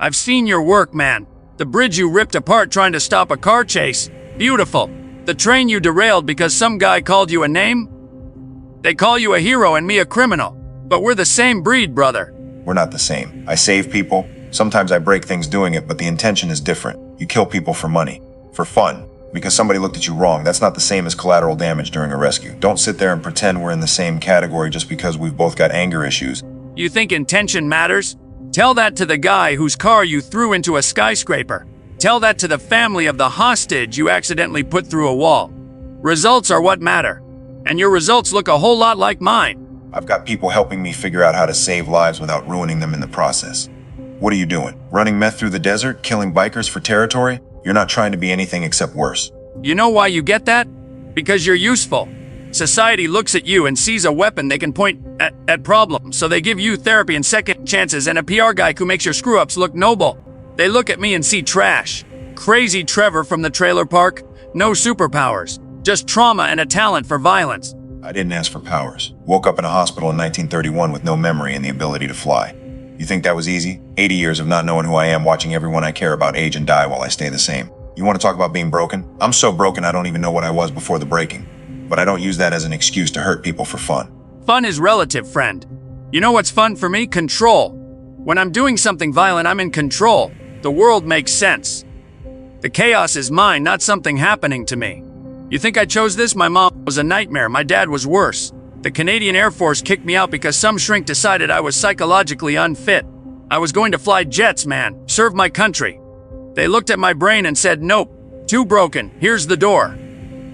I've seen your work, man. The bridge you ripped apart trying to stop a car chase. Beautiful. The train you derailed because some guy called you a name? They call you a hero and me a criminal. But we're the same breed, brother. We're not the same. I save people. Sometimes I break things doing it, but the intention is different. You kill people for money, for fun, because somebody looked at you wrong. That's not the same as collateral damage during a rescue. Don't sit there and pretend we're in the same category just because we've both got anger issues. You think intention matters? Tell that to the guy whose car you threw into a skyscraper. Tell that to the family of the hostage you accidentally put through a wall. Results are what matter. And your results look a whole lot like mine. I've got people helping me figure out how to save lives without ruining them in the process. What are you doing? Running meth through the desert? Killing bikers for territory? You're not trying to be anything except worse. You know why you get that? Because you're useful. Society looks at you and sees a weapon they can point at problems, so they give you therapy and second chances and a PR guy who makes your screw-ups look noble. They look at me and see trash. Crazy Trevor from the trailer park. No superpowers. Just trauma and a talent for violence. I didn't ask for powers. Woke up in a hospital in 1931 with no memory and the ability to fly. You think that was easy? 80 years of not knowing who I am, watching everyone I care about age and die while I stay the same. You want to talk about being broken? I'm so broken I don't even know what I was before the breaking. But I don't use that as an excuse to hurt people for fun. Fun is relative, friend. You know what's fun for me? Control. When I'm doing something violent, I'm in control. The world makes sense. The chaos is mine, not something happening to me. You think I chose this? My mom was a nightmare. My dad was worse. The Canadian Air Force kicked me out because some shrink decided I was psychologically unfit. I was going to fly jets, man. Serve my country. They looked at my brain and said, nope, too broken. Here's the door.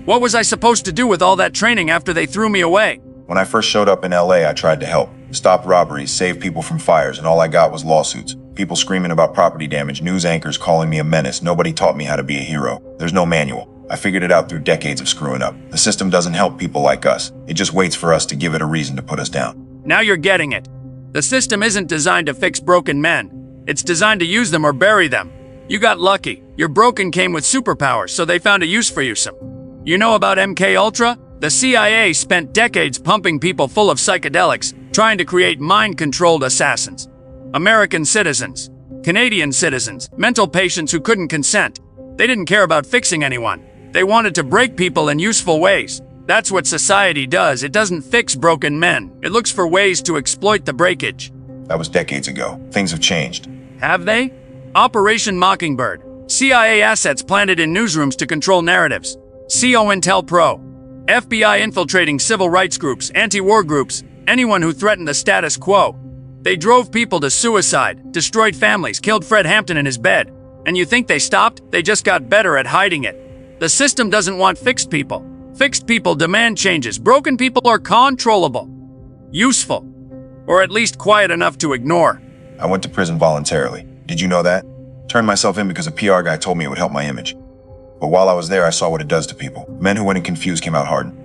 What was I supposed to do with all that training after they threw me away? When I first showed up in LA, I tried to help. Stop robberies, save people from fires, and all I got was lawsuits. People screaming about property damage, news anchors calling me a menace. Nobody taught me how to be a hero. There's no manual. I figured it out through decades of screwing up. The system doesn't help people like us. It just waits for us to give it a reason to put us down. Now you're getting it. The system isn't designed to fix broken men. It's designed to use them or bury them. You got lucky. Your broken came with superpowers, so they found a use for you. You know about MK Ultra? The CIA spent decades pumping people full of psychedelics, trying to create mind-controlled assassins. American citizens, Canadian citizens, mental patients who couldn't consent. They didn't care about fixing anyone. They wanted to break people in useful ways. That's what society does. It doesn't fix broken men. It looks for ways to exploit the breakage. That was decades ago. Things have changed. Have they? Operation Mockingbird. CIA assets planted in newsrooms to control narratives. COINTELPRO. FBI infiltrating civil rights groups, anti-war groups, anyone who threatened the status quo. They drove people to suicide, destroyed families, killed Fred Hampton in his bed. And you think they stopped? They just got better at hiding it. The system doesn't want fixed people. Fixed people demand changes. Broken people are controllable, useful, or at least quiet enough to ignore. I went to prison voluntarily. Did you know that? Turned myself in because a PR guy told me it would help my image. But while I was there, I saw what it does to people. Men who went in confused came out hardened.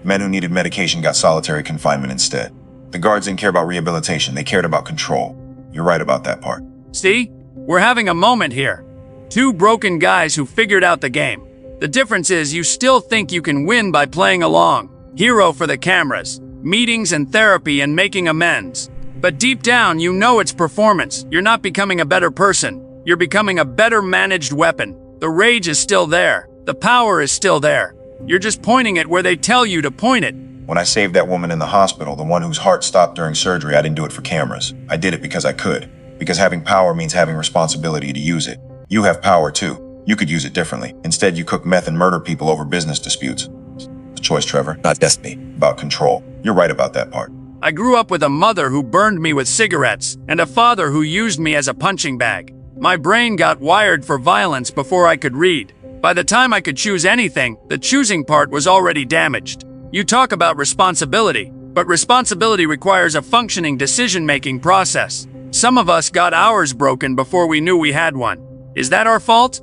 Men who needed medication got solitary confinement instead. The guards didn't care about rehabilitation. They cared about control. You're right about that part. See? We're having a moment here. Two broken guys who figured out the game. The difference is you still think you can win by playing along. Hero for the cameras. Meetings and therapy and making amends. But deep down, you know it's performance. You're not becoming a better person. You're becoming a better managed weapon. The rage is still there. The power is still there. You're just pointing it where they tell you to point it. When I saved that woman in the hospital, the one whose heart stopped during surgery, I didn't do it for cameras. I did it because I could. Because having power means having responsibility to use it. You have power too. You could use it differently. Instead, you cook meth and murder people over business disputes. It's a choice, Trevor, not destiny. About control. You're right about that part. I grew up with a mother who burned me with cigarettes and a father who used me as a punching bag. My brain got wired for violence before I could read. By the time I could choose anything, the choosing part was already damaged. You talk about responsibility, but responsibility requires a functioning decision-making process. Some of us got ours broken before we knew we had one. Is that our fault?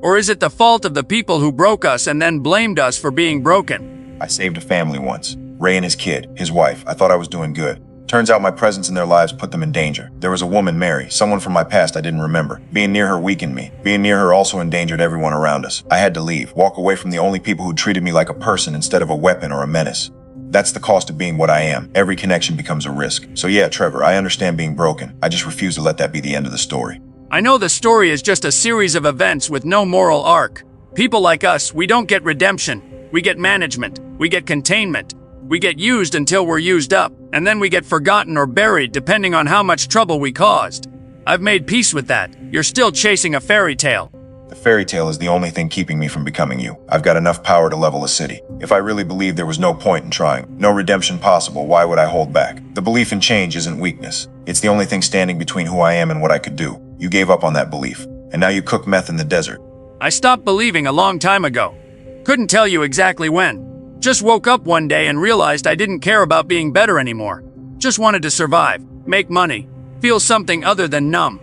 Or is it the fault of the people who broke us and then blamed us for being broken? I saved a family once. Ray and his kid, his wife. I thought I was doing good. Turns out my presence in their lives put them in danger. There was a woman, Mary, someone from my past I didn't remember. Being near her weakened me. Being near her also endangered everyone around us. I had to leave, walk away from the only people who treated me like a person instead of a weapon or a menace. That's the cost of being what I am. Every connection becomes a risk. So yeah, Trevor, I understand being broken. I just refuse to let that be the end of the story. I know the story is just a series of events with no moral arc. People like us, we don't get redemption. We get management. We get containment. We get used until we're used up, and then we get forgotten or buried depending on how much trouble we caused. I've made peace with that. You're still chasing a fairy tale. The fairy tale is the only thing keeping me from becoming you. I've got enough power to level a city. If I really believed there was no point in trying, no redemption possible, why would I hold back? The belief in change isn't weakness. It's the only thing standing between who I am and what I could do. You gave up on that belief, and now you cook meth in the desert. I stopped believing a long time ago. Couldn't tell you exactly when. Just woke up one day and realized I didn't care about being better anymore. Just wanted to survive, make money, feel something other than numb.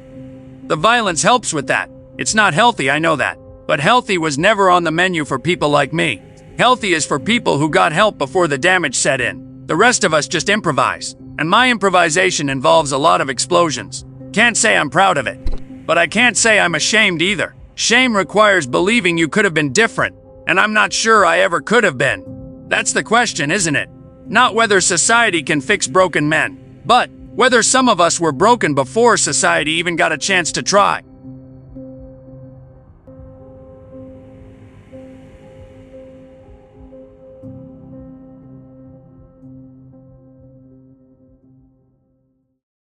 The violence helps with that. It's not healthy, I know that. But healthy was never on the menu for people like me. Healthy is for people who got help before the damage set in. The rest of us just improvise. And my improvisation involves a lot of explosions. Can't say I'm proud of it. But I can't say I'm ashamed either. Shame requires believing you could have been different. And I'm not sure I ever could have been. That's the question, isn't it? Not whether society can fix broken men, but whether some of us were broken before society even got a chance to try.